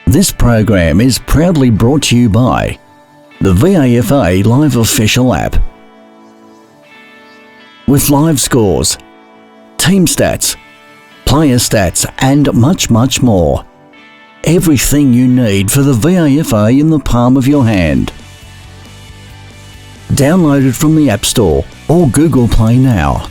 This program is proudly brought to you by the VAFA Live Official app. With live scores, team stats, player stats and much, much more. Everything you need for the VAFA in the palm of your hand. Download it from the App Store or Google Play now.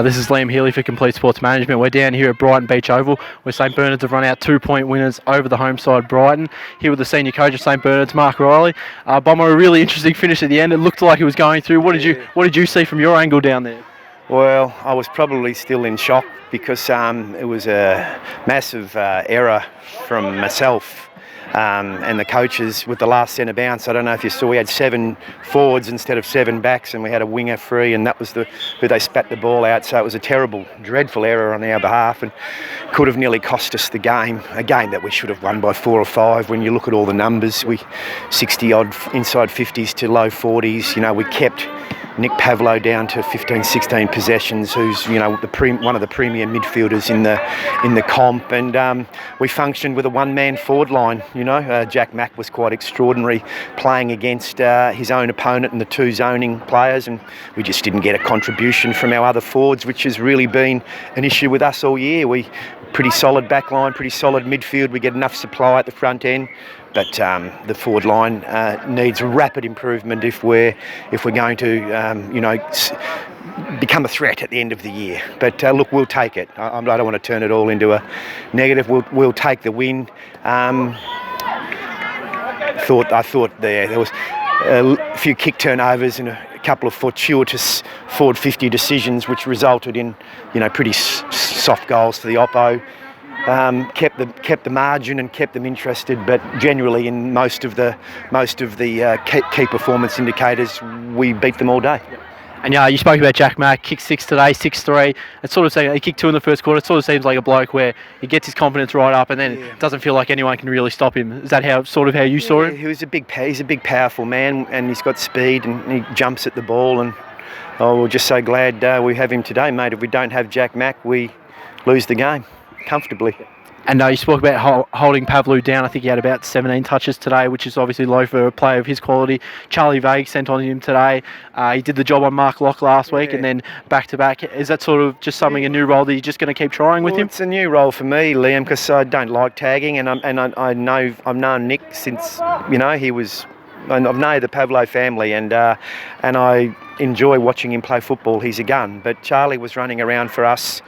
This is Liam Healy for Complete Sports Management. We're down here at Brighton Beach Oval, where St Bernard's have run out 2-point winners over the home side Brighton. Here with the senior coach of St Bernard's, Mark Riley. Bomber, a really interesting finish at the end. It looked like he was going through. What did you see from your angle down there? Well, I was probably still in shock because it was a massive error from myself and the coaches with the last centre bounce. I don't know if you saw, we had 7 forwards instead of 7 backs, and we had a winger free, and that was who they spat the ball out. So it was a terrible, dreadful error on our behalf, and could have nearly cost us the game. A game that we should have won by 4 or 5. When you look at all the numbers, we 60 odd inside 50s to low 40s. You know, we kept Nick Pavlo down to 15, 16 possessions, who's, you know, one of the premier midfielders in the comp, and we functioned with a one-man forward line. You know, Jack Mack was quite extraordinary playing against his own opponent and the 2 zoning players, and we just didn't get a contribution from our other forwards, which has really been an issue with us all year. We pretty solid back line, pretty solid midfield. We get enough supply at the front end. But the forward line needs rapid improvement if we're going to, become a threat at the end of the year. But look, we'll take it. I don't want to turn it all into a negative. We'll take the win. I thought there was a few kick turnovers and a couple of fortuitous forward 50 decisions, which resulted in, pretty soft goals for the Oppo. Kept the margin and kept them interested, but generally in most of the key performance indicators, we beat them all day. And you spoke about Jack Mack, kicked 6 today, 6-3. It sort of seems he kicked 2 in the first quarter. It sort of seems like a bloke where he gets his confidence right up, and then it doesn't feel like anyone can really stop him. Is that how you saw him? He's a big, powerful man, and he's got speed, and he jumps at the ball. And we're just so glad we have him today, mate. If we don't have Jack Mack, we lose the game comfortably. And you spoke about holding Pavlu down. I think he had about 17 touches today, which is obviously low for a player of his quality. Charlie Vague sent on him today. He did the job on Mark Locke last week, and then back-to-back. Is that sort of just a new role that you're just going to keep trying with him? It's a new role for me, Liam, because I don't like tagging, and I know I've known Nick since, he was... I've known the Pavlo family, and I enjoy watching him play football. He's a gun. But Charlie was running around for us,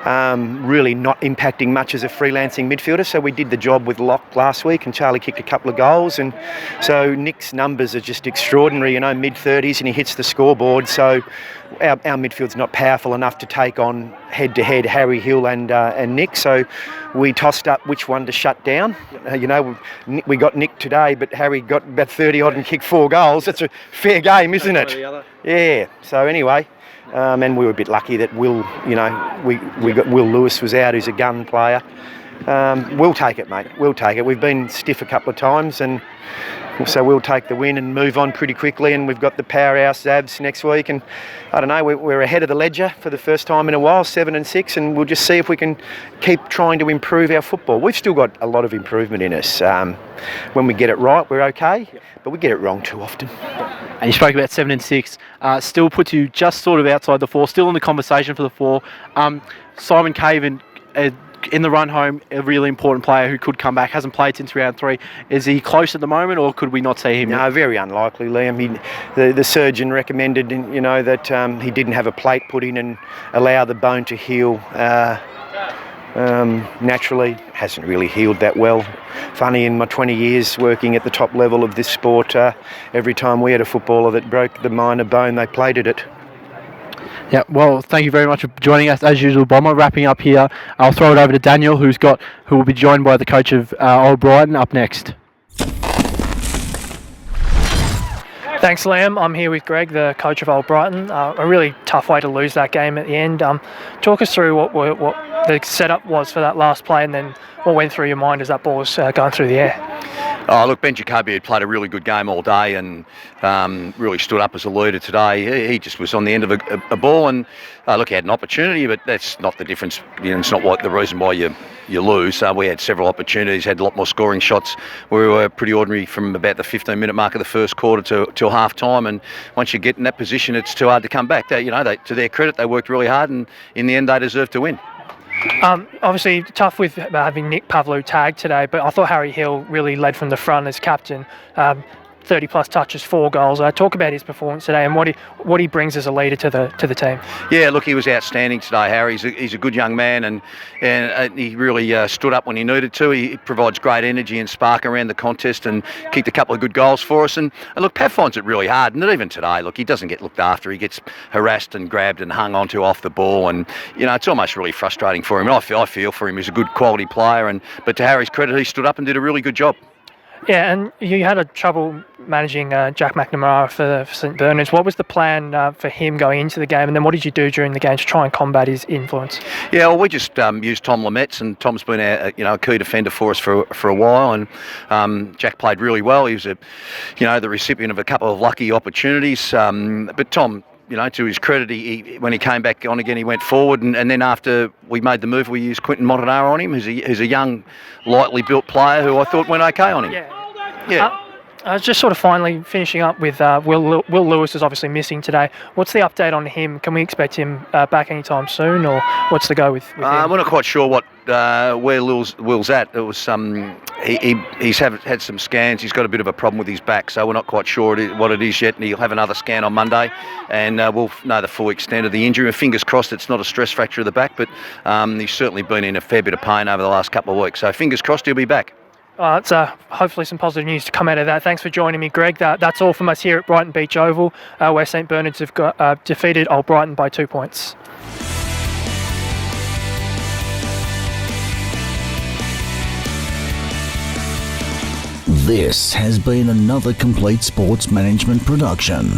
really not impacting much as a freelancing midfielder. So we did the job with Locke last week, and Charlie kicked a couple of goals. And so Nick's numbers are just extraordinary, mid-30s, and he hits the scoreboard. So our midfield's not powerful enough to take on head-to-head Harry Hill and Nick. So we tossed up which one to shut down. We got Nick today, but Harry got about 30-odd and kicked 4 goals. That's a fair game, isn't it? Yeah. So anyway, and we were a bit lucky that Will Lewis was out, who's a gun player. We'll take it, mate. We'll take it. We've been stiff a couple of times, and so we'll take the win and move on pretty quickly. And we've got the powerhouse Zabs next week, and I don't know, we're ahead of the ledger for the first time in a while, 7-6, and we'll just see if we can keep trying to improve our football. We've still got a lot of improvement in us. When we get it right, we're okay, but we get it wrong too often. And you spoke about 7-6, still puts you just sort of outside the 4, still in the conversation for the 4. Simon Caven, in the run home, a really important player who could come back, hasn't played since round 3. Is he close at the moment, or could we not see him? No, very unlikely, Liam. The surgeon recommended, that he didn't have a plate put in and allow the bone to heal naturally. Hasn't really healed that well. Funny, in my 20 years working at the top level of this sport, every time we had a footballer that broke the minor bone, they plated it. Yeah, well, thank you very much for joining us as usual, Bomber. Wrapping up here, I'll throw it over to Daniel, who will be joined by the coach of Old Brighton up next. Thanks, Liam. I'm here with Greg, the coach of Old Brighton. A really tough way to lose that game at the end. Talk us through what the setup was for that last play, and then what went through your mind as that ball was going through the air. Oh, look, Ben Jacoby had played a really good game all day and really stood up as a leader today. He just was on the end of a ball and, look, he had an opportunity, but that's not the difference. It's not the reason why you lose. We had several opportunities, had a lot more scoring shots. We were pretty ordinary from about the 15-minute mark of the first quarter till half-time, and once you get in that position, it's too hard to come back. To their credit, they worked really hard, and in the end, they deserved to win. Obviously, tough with having Nick Pavlou tagged today, but I thought Harry Hill really led from the front as captain. 30-plus touches, 4 goals. Talk about his performance today and what he brings as a leader to the team. Yeah, look, he was outstanding today, Harry. He's a good young man, and he really stood up when he needed to. He provides great energy and spark around the contest and kicked a couple of good goals for us. And look, Pav finds it really hard, and even today, look, he doesn't get looked after. He gets harassed and grabbed and hung onto off the ball, and it's almost really frustrating for him. And I feel for him. He's a good quality player, but to Harry's credit, he stood up and did a really good job. Yeah, and you had a trouble managing Jack McNamara for St Bernard's. What was the plan for him going into the game, and then what did you do during the game to try and combat his influence? Yeah, well, we just used Tom Lamets, and Tom's been a key defender for us for a while, and Jack played really well. He was the recipient of a couple of lucky opportunities, but Tom, to his credit, he when he came back on again, he went forward, and then after we made the move, we used Quinton Montanaro on him, who's a young, lightly built player who I thought went okay on him. Yeah. Just sort of finally finishing up with Will Lewis is obviously missing today. What's the update on him? Can we expect him back anytime soon, or what's the go with him? We're not quite sure where Will's at. It was he's had some scans. He's got a bit of a problem with his back, so we're not quite sure what it is yet. And he'll have another scan on Monday, and we'll know the full extent of the injury. Fingers crossed it's not a stress fracture of the back, but he's certainly been in a fair bit of pain over the last couple of weeks. So fingers crossed he'll be back. It's hopefully some positive news to come out of that. Thanks for joining me, Greg. That's all from us here at Brighton Beach Oval, where St Bernard's have defeated Old Brighton by 2 points. This has been another Complete Sports Management production.